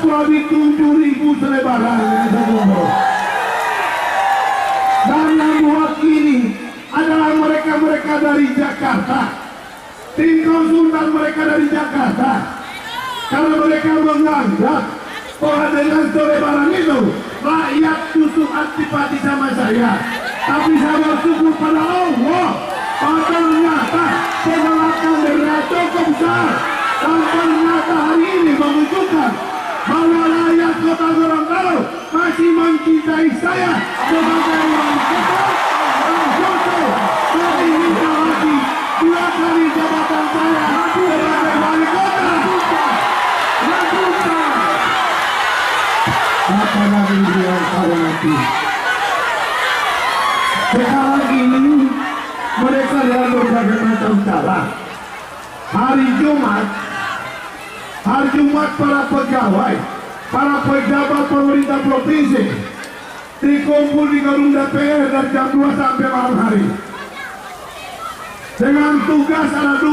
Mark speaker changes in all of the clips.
Speaker 1: kurang lebih 7.000 selebaran yang terkumpul. Dan yang mewakili adalah mereka-mereka dari Jakarta, tim konsultan mereka dari Jakarta. Karena mereka menganggap bahwa dengan selebaran itu rakyat justru antipati sama saya. Tapi saya bersyukur pada Allah bahwa ternyata penolakan mereka cukup besar. Dan ternyata hari ini menunjukkan bahwa rakyat Kota Gorontalo masih mencintai saya sebagai wali kota dan contoh dari minta lagi 2 kali jabatan saya sebagai wali kota. Apa lagi yang saya nanti? Sekarang ini mereka dengan berbagai macam cara. Hari Jumat para pegawai, para pejabat pemerintah provinsi dikumpul di gedung DPR dari jam 2 sampai malam hari. Dengan tugas ada 2.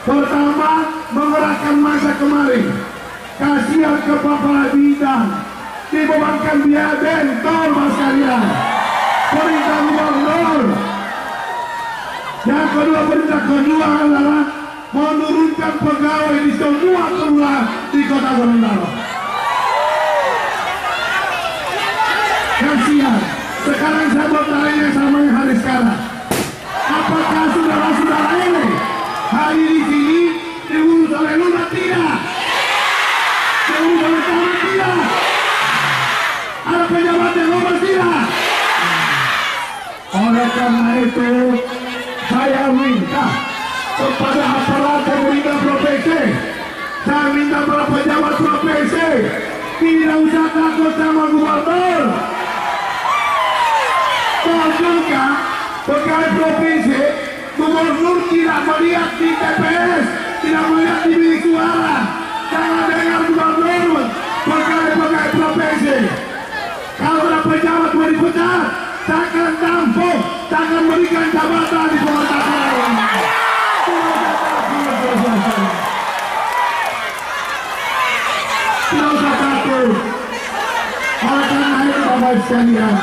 Speaker 1: Pertama, mengerahkan masa kemarin. Kasihan ke Bapak Bidang, dibebankan biaya bentor mas kalian. Perintah gubernur. Yang kedua, perintah kedua adalah menurunkan pegawai di semua kelurahan di Kota Gorontalo. Kasihan. Sekarang saya bertanya sama yang hari sekarang, apakah saudara-saudara ini hari di sini diurus oleh Luna? Tidak. Diurus oleh Camat? Tidak. Ada pejabat yang ngomong? Tidak. Oleh karena itu saya minta kepada aparat pemerintah provinsi, saya minta para pejabat provinsi tidak usah takut sama gubernur. Toh juga pegawai provinsi, gubernur tidak melihat di TPS, tidak melihat di bilik suara. Jangan dengar gubernur, pegawai provinsi. Kalau ada pejabat mau dipecat, saya akan tampung, saya akan berikan jabatan di Kota Gorontalo. Tidak usah takut. Oleh karena itu Bapak sekalian,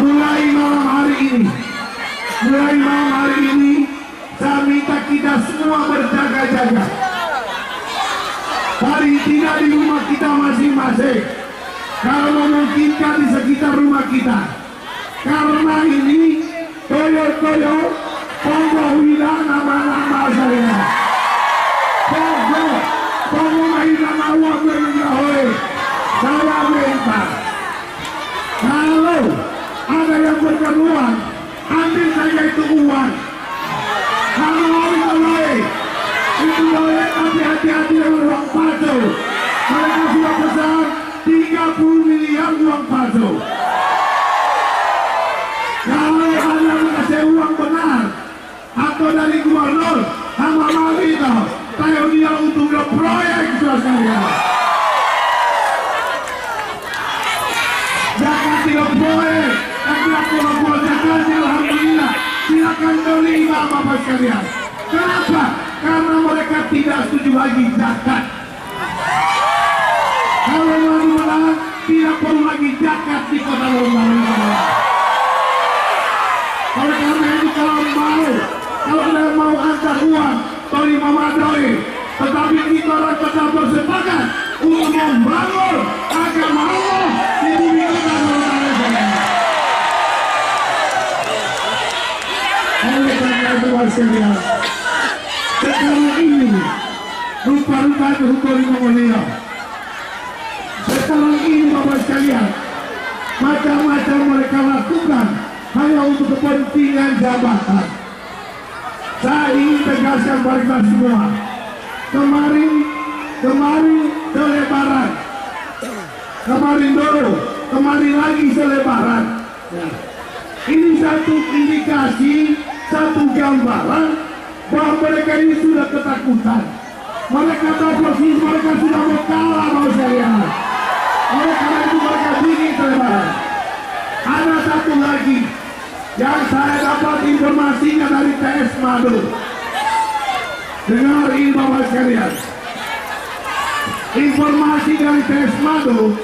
Speaker 1: mulai malam hari ini saya minta kita semua berjaga-jaga. Paling tidak di rumah kita masing-masing, kalau memungkinkan di sekitar rumah kita. Karena ini toyo-toyo Ponggo nama-nama saya. Ponggo nama uang berenggahoy. Saya minta, kalau ada yang berkeluar, ambil saja itu uang. Kalau oleh itu boleh, tapi hati-hati dengan uang palsu. Mereka sudah pesan 30 miliar uang palsu. Kalau ada mengasih uang benar atau dari gubernur sama mami itu, saya dia untuk proyek saya. Jangan tidak proyek, tapi aku membuat jakarta, alhamdulillah silakan terima Bapak sekalian. Kenapa? Karena mereka tidak setuju lagi zakat. Kalau mau tidak perlu lagi zakat di Kota Gorontalo. Oleh karena itu kalau kalian mau antar uang, terima madoi. Tetapi kita orang tetap bersepakat untuk membangun agama Allah di bumi Kota Gorontalo. Oleh karena itu sekalian, sekarang ini rupa-rupa hukum mulia. Sekarang ini Bapak sekalian, macam-macam mereka lakukan hanya untuk kepentingan jabatan. Saya ingin tegaskan mereka semua. Kemarin selebaran, kemarin dulu, kemarin lagi selebaran. Ini satu indikasi, satu gambaran bahwa mereka ini sudah ketakutan. Mereka tahu persis mereka sudah mau kalah mau saya. Oleh karena itu mereka bikin selebaran. Ada satu lagi yang saya dapat informasinya dari TS Madu. Dengar ini Bapak sekalian. Informasi dari Tesmado,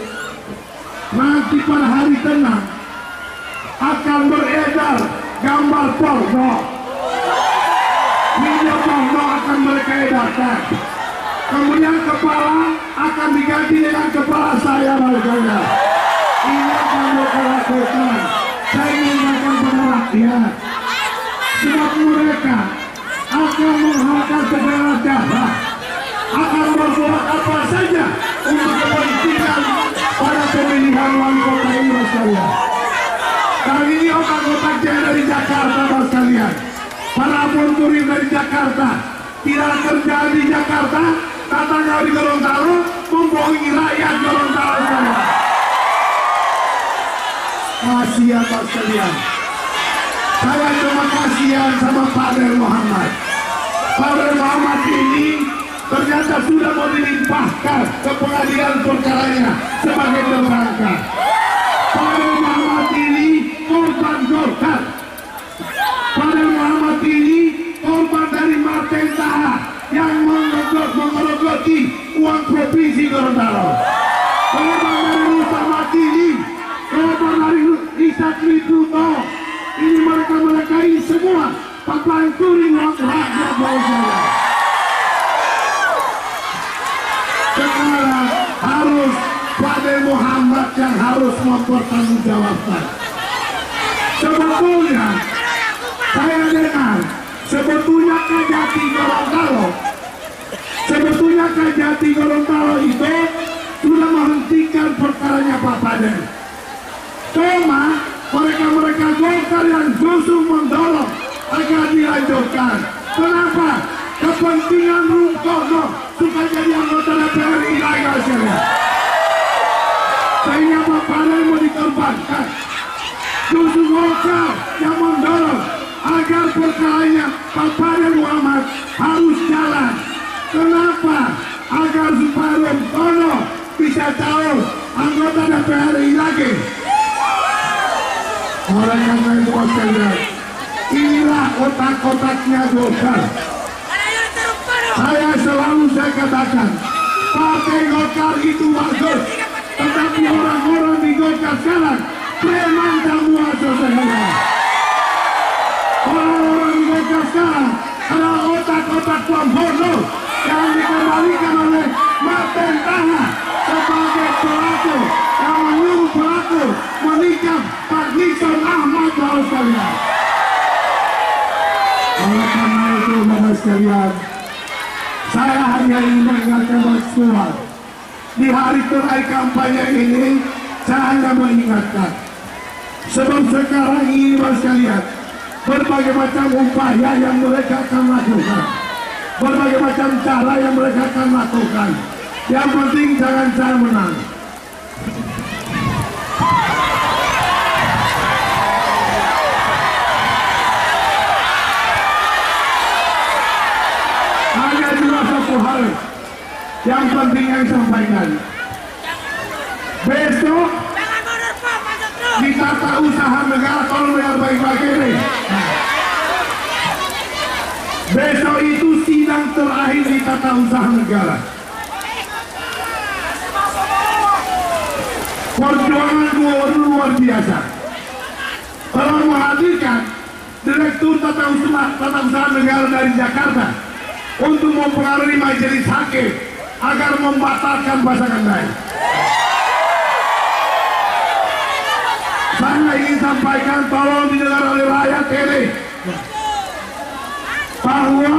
Speaker 1: nanti pada hari tenang akan beredar gambar porno. Video porno akan mereka edarkan. Kemudian kepala akan diganti dengan kepala saya warganya. Ini akan mereka lakukan. Saya ingatkan pada rakyat, sebab mereka akan menghalalkan segala cara, akan berbuat apa saja untuk kepentingan pada pemilihan wali kota ini, sekalian. Kali ini otak-otak dari Jakarta, sekalian. Para aponturis dari Jakarta tidak kerja di Jakarta, datang di Gorontalo, membohongi rakyat Gorontalo, sekalian. Kasihan sekalian. Saya cuma kasihan sama Pak Der Muhammad. Pak Der Muhammad ini ternyata sudah mau dilimpahkan ke pengadilan perkaranya sebagai tersangka. Pak Der Muhammad ini korban Golkar. Pak Der Muhammad ini korban dari Martin Taha yang mengerogoti uang provinsi Gorontalo. Korban dari Rustam Matili, korban dari Ishak Widuto. Ini mereka ini semua pencuri uang rakyat Gorontalo. Sekarang harus Pak Der Muhammad yang harus mempertanggungjawabkan. Sebetulnya saya dengar sebetulnya Kajati Gorontalo itu sudah menghentikan perkaranya Pak Paden. Cuma mereka Golkar yang justru mendorong agar dilanjutkan. Kenapa? Kepentingan Bung Karno supaya jadi anggota DPR ilegal saja. Sehingga Pak Paden mau dikorbankan. Justru Golkar yang mendorong agar perkaranya Pak Paden Muhammad harus jalan. Kenapa? Agar supaya Bung Karno bisa tahu anggota DPR lagi. Oleh karena itu sekalian, inilah otak-otaknya Golkar. Saya katakan, partai Golkar itu bagus, tetapi orang-orang di Golkar sekarang preman semua, saudara. Orang-orang di Golkar sekarang adalah otak-otak pembunuh yang dikembalikan oleh Martin Taha sebagai pelaku yang menyuruh pelaku menikah Pak Nixon Ahmad, saudara sekalian. Oleh karena itu, saudara sekalian, saya hanya ingin mengingatkan semua. Di hari terakhir kampanye ini, saya hanya mengingatkan. Sebab sekarang ini, saudara sekalian, berbagai macam upaya yang mereka akan lakukan, berbagai macam cara yang mereka akan lakukan. Yang penting jangan saya menang. Hanya juga satu hal yang penting yang sampaikan. Besok di tata usaha negara, tolong dengar baik-baik ini. Besok itu sidang terakhir di tata usaha negara. Perjuangan gubernur luar biasa. Telah menghadirkan Direktur Tata Usaha Negara dari Jakarta untuk mempengaruhi majelis hakim agar membatalkan pasangan lain. Saya ingin sampaikan, tolong didengar oleh rakyat ini, bahwa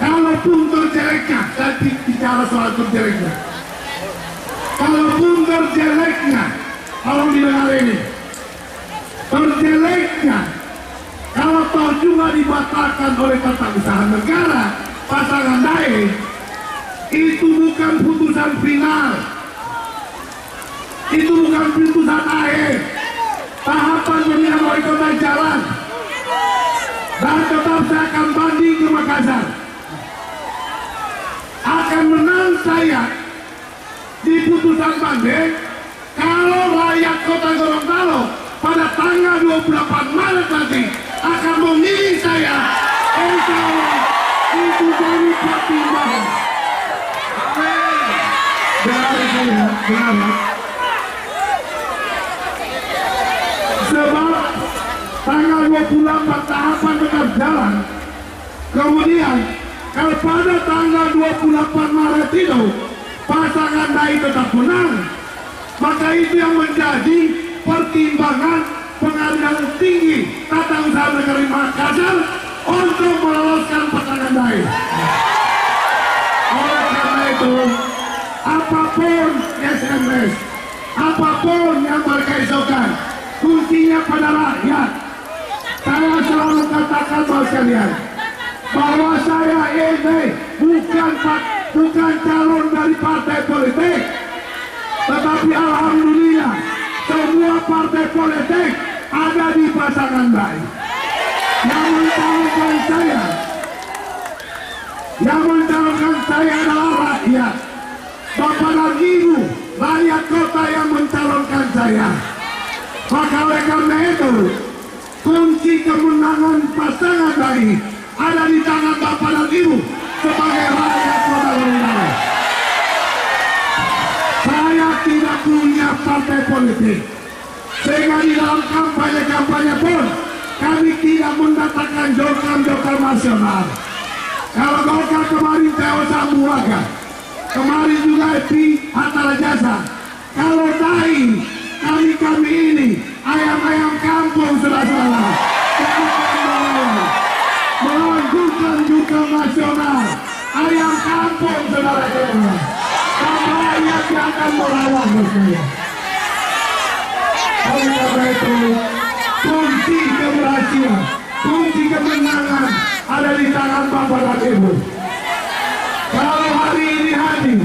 Speaker 1: kalaupun terjeleknya, saya bicara soal terjeleknya, kalaupun terjeleknya, tolong didengar ini, terjeleknya, kalau toh juga dibatalkan oleh Tata Usaha Negara pasangan lain, itu bukan putusan final, itu bukan putusan akhir. Tahapan pemilihan wali kota jalan, dan tetap saya akan banding ke Makassar. Akan menang saya di putusan banding kalau rakyat kota Gorontalo pada tanggal 28 Maret nanti akan memilih saya. Insya Allah itu jadi pertimbangan. Amin. saya berharap sebab tanggal 24 tahapan tetap jalan. Kemudian kalau pada tanggal 28 Maret itu pasangan DAI tetap menang, maka itu yang menjadi pertimbangan Pengadilan Tinggi Tata Usaha Negeri Makassar untuk meloloskan pasangan DAI. Oleh karena itu, apapun SMS, apapun yang mereka isukan, kuncinya pada rakyat. Saya selalu katakan bahwa sekalian, bahwa saya ini bukan calon dari partai politik, tetapi alhamdulillah semua partai politik ada di pasangan DAI. Yang mencalonkan saya adalah rakyat. Bapak dan Ibu, rakyat kota yang mencalonkan saya. Maka oleh karena itu, kunci kemenangan pasangan DAI ada di tangan Bapak dan Ibu sebagai rakyat kota Donggala. Saya tidak punya partai politik, sehingga di dalam kampanye pun kami tidak mendatangkan jokar nasional. Kalau Golkar kemarin Teo Sambuaga, kemarin juga Epi Hatta Rajasa. Kalau DAI, kami ini ayam-ayam kampung saudara-saudara, melanjutkan jokar nasional, ayam kampung saudara-saudara. Rakyat yang akan merawat saya. Oleh karena itu, kunci keberhasilan, kunci kemenangan ada di tangan Bapak dan Ibu. Kalau hari ini hadir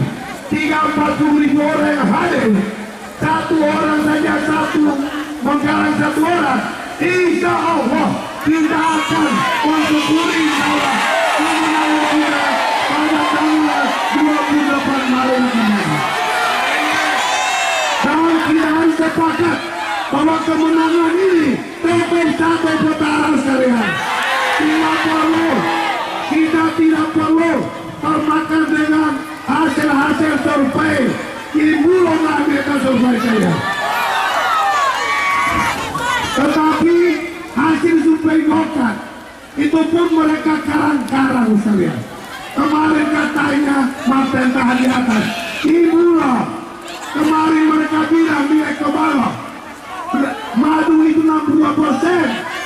Speaker 1: 30-40 ribu orang yang hadir, satu orang saja menggalang satu orang, insya Allah kita akan mensyukuri Allah kemenangan kita pada tanggal 28 Maret ini. Dan kita harus sepakat bahwa kemenangan ini tetap sampai putaran sekalian. Kita tidak perlu termakan dengan hasil survei. Ini belum mereka survei saya. Tetapi hasil survei Golkar itu pun mereka karang-karang sekalian. Kemarin katanya Martin tahan di atas, ibu loh. Kemarin mereka bilang dia ke bawah. Madu itu 62%.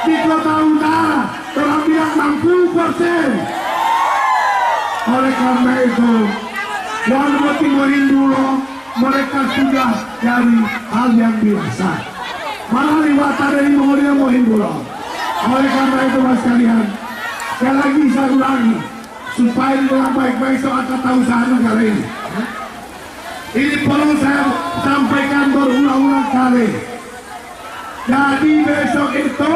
Speaker 1: Di Kota Utara orang bilang 60%. Oleh karena itu, walaupun Timur Hindulo mereka sudah dari hal yang biasa. Malah liwat dari Hindulo. Oleh karena itu mas kalian, sekali lagi saya ulangi, supaya dengan baik-baik soal tata usaha negara ini. Ini perlu saya sampaikan berulang-ulang kali. Jadi besok itu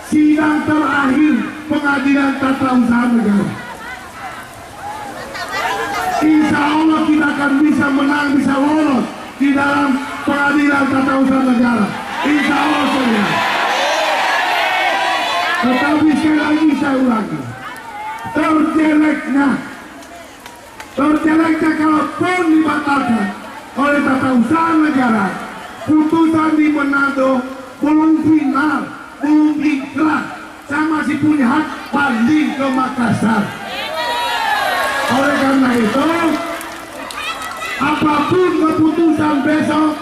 Speaker 1: sidang terakhir Pengadilan Tata Usaha Negara. Insya Allah kita akan bisa menang, bisa lolos di dalam Pengadilan Tata Usaha Negara. Insya Allah saya. Tetapi sekali lagi saya ulangi, terjeleknya kalaupun dibatalkan oleh Tata Usaha Negara, putusan di Manado belum final, belum ikhlas. Saya masih punya hak banding ke Makassar. Oleh karena itu, apapun keputusan besok,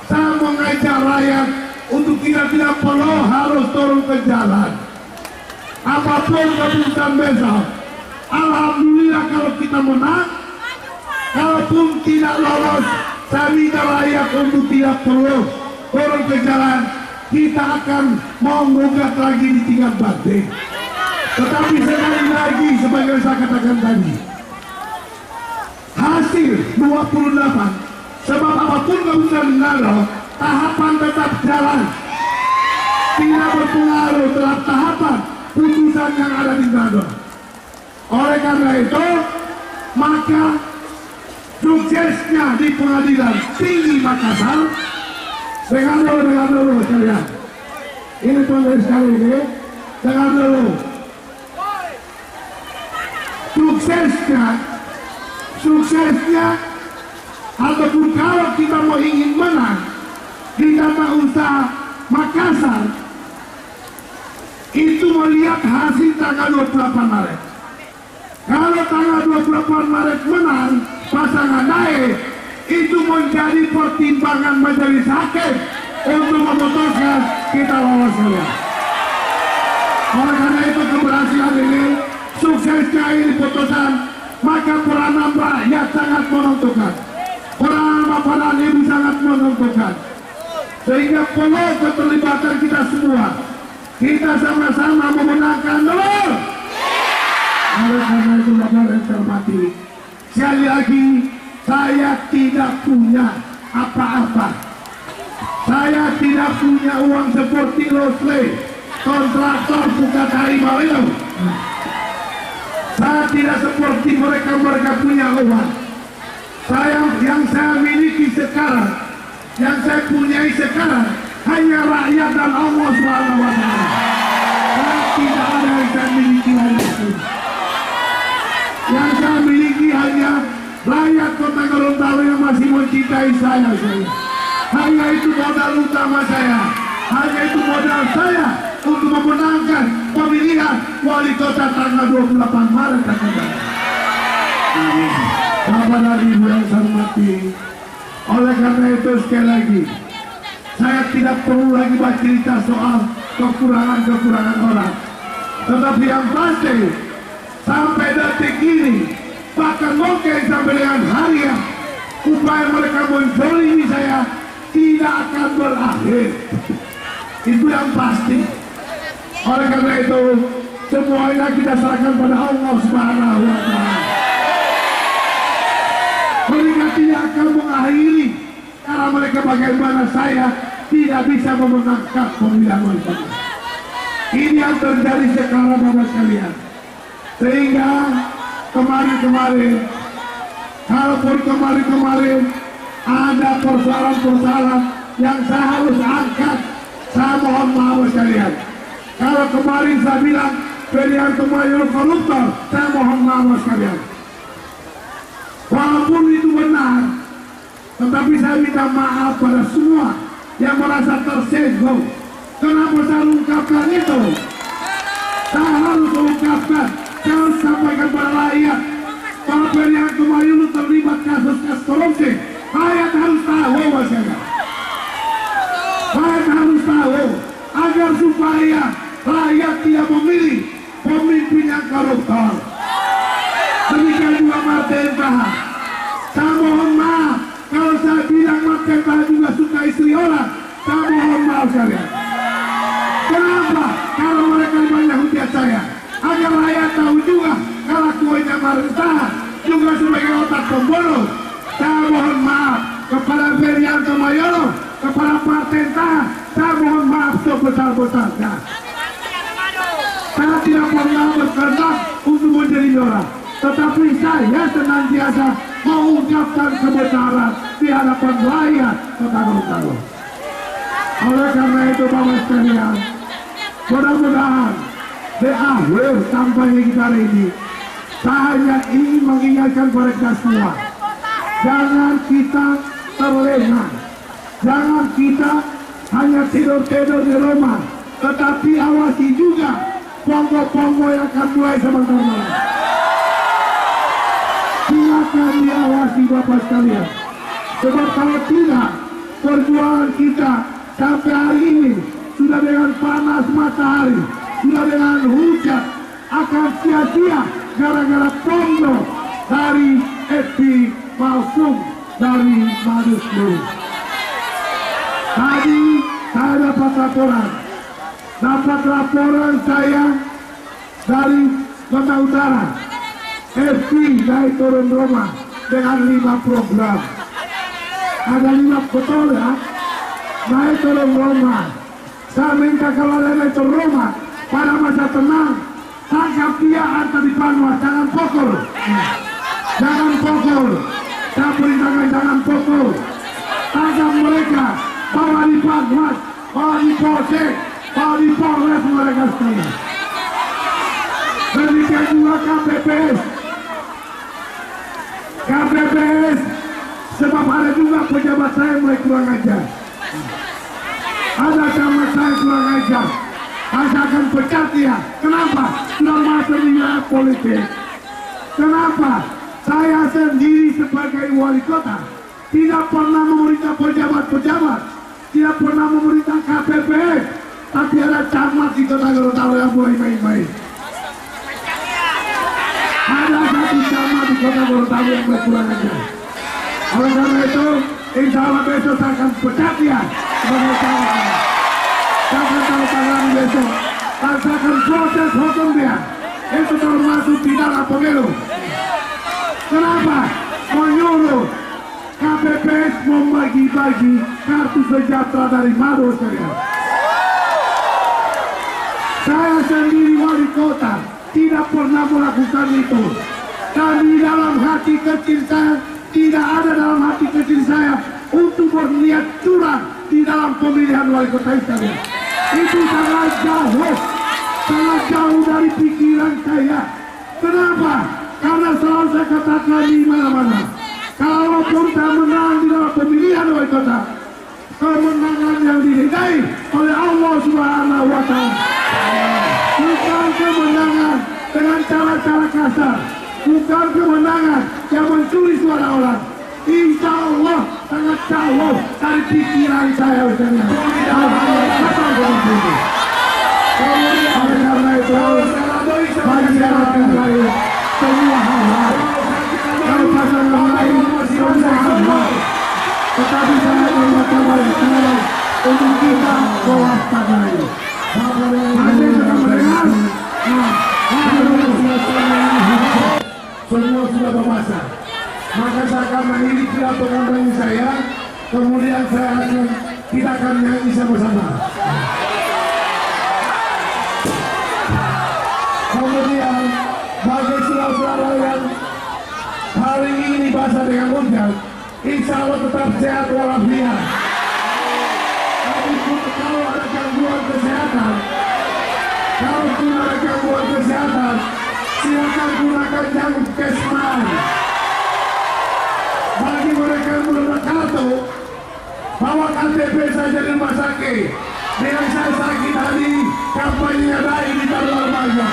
Speaker 1: saya mengajak rakyat untuk tidak perlu harus turun ke jalan. Apapun keputusan besok, alhamdulillah kalau kita menang. Kalaupun tidak lolos, saya minta rakyat untuk tidak perlu turun ke jalan. Kita akan menggugat lagi di tingkat banding. Tetapi sekali lagi, sebagai saya katakan tadi, hasil 28, sebab apapun keputusan Manado, tahapan tetap jalan. Tidak berpengaruh terhadap tahapan putusan yang ada di Manado. Oleh karena itu, maka suksesnya di Pengadilan Tinggi Makassar. Dengar dulu sekalian. Ini tulis sekali ini. Dengar dulu. suksesnya ataupun kalau kita mau ingin menang di tata usaha Makassar itu melihat hasil tanggal 28 Maret. Kalau tanggal 28 Maret menang, pasangan naik, itu menjadi pertimbangan majelis hakim untuk memutuskan kita lolos saja. Oleh karena itu keberhasilan ini, suksesnya ini putusan, maka peranan rakyat sangat menentukan, peranan bapak dan ibu sangat menentukan, sehingga perlu keterlibatan kita semua. Kita sama-sama memenangkan dulu. Oleh karena itu bapak yang terhormati, sekali lagi saya tidak punya apa-apa. Saya tidak punya uang seperti Rosle, kontraktor bukan harimau itu. Saya tidak seperti mereka punya uang. Yang saya miliki sekarang, yang saya punyai sekarang hanya rakyat dan Allah Subhanahu wa Ta'ala. Tidak ada yang saya miliki lagi. Yang saya miliki hanya rakyat Kota Gorontalo yang masih mencintai saya. Hanya itu modal utama saya. Hanya itu modal saya untuk memenangkan pemilihan wali kota tanggal 28 Maret akan datang. Amin. Bapak dan Ibu yang saya hormati, oleh karena itu sekali lagi, saya tidak perlu lagi bercerita soal kekurangan-kekurangan orang. Tetapi yang pasti, sampai detik ini, bahkan mungkin sampai dengan hari yang upaya mereka menzalimi saya tidak akan berakhir. Itu yang pasti. Oleh karena itu, semuanya kita serahkan pada Allah Subhanahu wa Ta'ala. Mereka tidak akan mengakhiri karena mereka bagaimana saya tidak bisa memenangkan pemilihan wali kota. Ini yang terjadi sekarang Bapak sekalian. Sehingga kemarin-kemarin, kalaupun kemarin-kemarin ada persoalan-persoalan yang saya harus angkat, saya mohon maaf sekalian. Kalau kemarin saya bilang pilihan Tumayul koruptor, saya mohon maaf sekalian. Walaupun itu benar, tetapi saya minta maaf pada semua yang merasa tersinggung. Kenapa saya ungkapkan itu? Saya harus ungkapkan, saya harus sampaikan pada rakyat. Kalau pilihan Tumayul terlibat kasus-kasus korupsi, rakyat harus tahu masyarakat. Rakyat harus tahu agar supaya rakyat tidak memilih pemimpin yang koruptor. Demikian juga Martin Taha. Saya mohon maaf kalau saya bilang Martin Taha juga suka istri orang. Saya mohon maaf sekalian. Kenapa? Kalau mereka banyak hujat saya, agar rakyat tahu juga kalau kuenya Martin Taha juga sebagai otak pembunuh. Saya mohon maaf kepada Ferianto Mayono, kepada Martin Taha. Saya mohon maaf sebesar-besarnya. Saya tidak pernah berkehendak untuk menjadi orang, tetapi saya senantiasa mengucapkan kebenaran di hadapan rakyat Kota Gorontalo. Oleh karena itu Bapak sekalian, mudah-mudahan di akhir kampanye kita hari ini, saya hanya ingin mengingatkan kepada kita semua, jangan kita terlena, jangan kita hanya tidur-tidur di rumah, tetapi awasi juga ponggo-ponggo yang akan mulai sebentar lagi. Silakan diawasi Bapak sekalian. Sebab kalau tidak, perjuangan kita sampai hari ini sudah dengan panas matahari, sudah dengan hujan, akan sia-sia gara-gara ponggo dari Eti maupun dari Maduslu. Tadi saya dapat laporan saya dari Kota Utara. FP dari turun rumah dengan 5 program. Ada 5 betul ya. Naik turun rumah. Saya minta kalau ada naik turun rumah pada masa tenang, tangkap dia atau di Panwas, jangan pukul. Jangan pukul. Saya perintahkan jangan pukul. Tangkap mereka, bawa di Panwas, bawa di Polsek, bawa di Polres mereka sekalian. Demikian juga KPPS. KPPS, sebab ada juga pejabat saya mulai kurang ajar. Ada camat saya kurang ajar. Saya akan pecat dia. Kenapa? Sudah masuk di wilayah politik. Kenapa? Saya sendiri sebagai wali kota tidak pernah memerintah pejabat-pejabat, tidak pernah memerintah KPPS, tapi ada camat di kota Gorontalo yang mulai main-main. Ada satu camat di kota Gorontalo yang mulai kurang ajar. Oleh karena itu, insya Allah besok saya akan pecat dia sebagai camat. Saya akan tahu tangan besok, dan saya akan proses hukum dia. Itu termasuk pidana pemilu. Kenapa? Menyuruh KPPS membagi-bagi kartu sejahtera dari Mado saya. Saya sendiri wali kota tidak pernah melakukan itu. Dan di dalam hati kecil saya, tidak ada dalam hati kecil saya untuk berniat curang di dalam pemilihan wali kota ini. Itu sangat jauh dari pikiran saya. Kenapa? Karena selalu saya katakan di mana-mana, kalaupun saya menang di dalam pemilihan wali kota, kemenangan yang diridai oleh Allah Subhanahu wa Ta'ala. Bukan kemenangan dengan cara-cara kasar, bukan kemenangan yang mencuri suara orang. Insya Allah sangat jauh dari pikiran saya. Oleh karena itu, bagi yang lain semua hal-hal, kalau pasangan lain semua hal-hal, tetapi saya mengingatkan mereka untuk kita mewaspadai. Masih sudah mendengar? Semua sudah bermasa. Maka saya akan mengiringi pidato kampanye saya, kemudian kita akan nyanyi sama-sama. Kemudian bagi saudara-saudara yang hari ini basah dengan hujan, insya Allah tetap sehat walafiat. Tapi kalau ada gangguan kesehatan, silakan gunakan jalur Kesman. Bagi mereka yang belum kartu, bawa KTP saja di rumah sakit. Dengan saya sakit tadi, kampanye ada ini taruh banyak.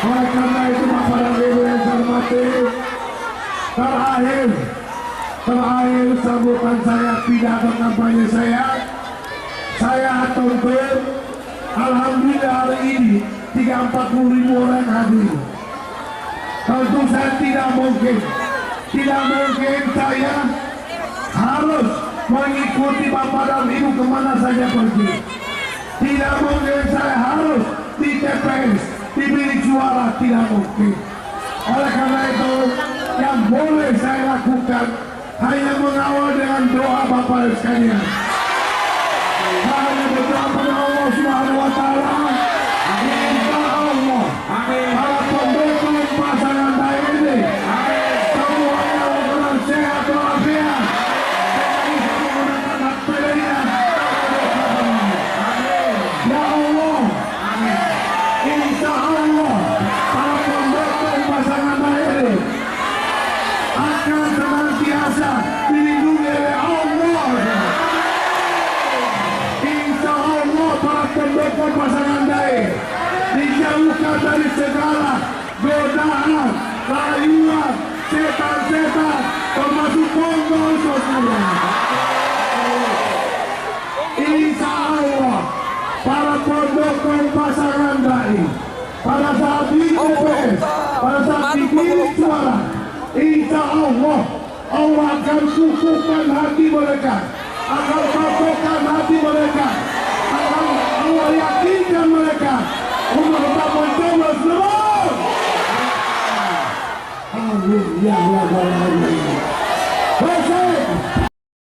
Speaker 1: Oleh karena itu Bapak dan Ibu yang saya hormati, terakhir sambutan saya pidato kampanye saya tonton. Alhamdulillah hari ini 30-40 ribu orang hadir. Tentu saya tidak mungkin saya harus mengikuti Bapak dan Ibu kemana saja pergi. Tidak mungkin saya harus di TPS, di bilik suara, tidak mungkin. Oleh karena itu, yang boleh saya lakukan hanya mengawal dengan doa Bapak sekalian. Hanya berdoa pada Allah Subhanahu wa Ta'ala. Insya Allah, para pendukung pasangan saya ini, semuanya orang sehat walafiat. Bisa menggunakan hak pilihnya. Ya Allah, insya Allah, para pendukung pasangan saya ini akan senantiasa dilindungi oleh Allah. Insya Allah para pendukung pasangan saya dijauhkan dari segala godaan, rayuan, setan-setan, termasuk ponggol sosial. Insya Allah para pendukung pasangan saya pada saat di TPS, pada saat di bilik suara, insya Allah Allah akan kukuhkan hati mereka, akan kokohkan hati mereka, akan Allah yakinkan mereka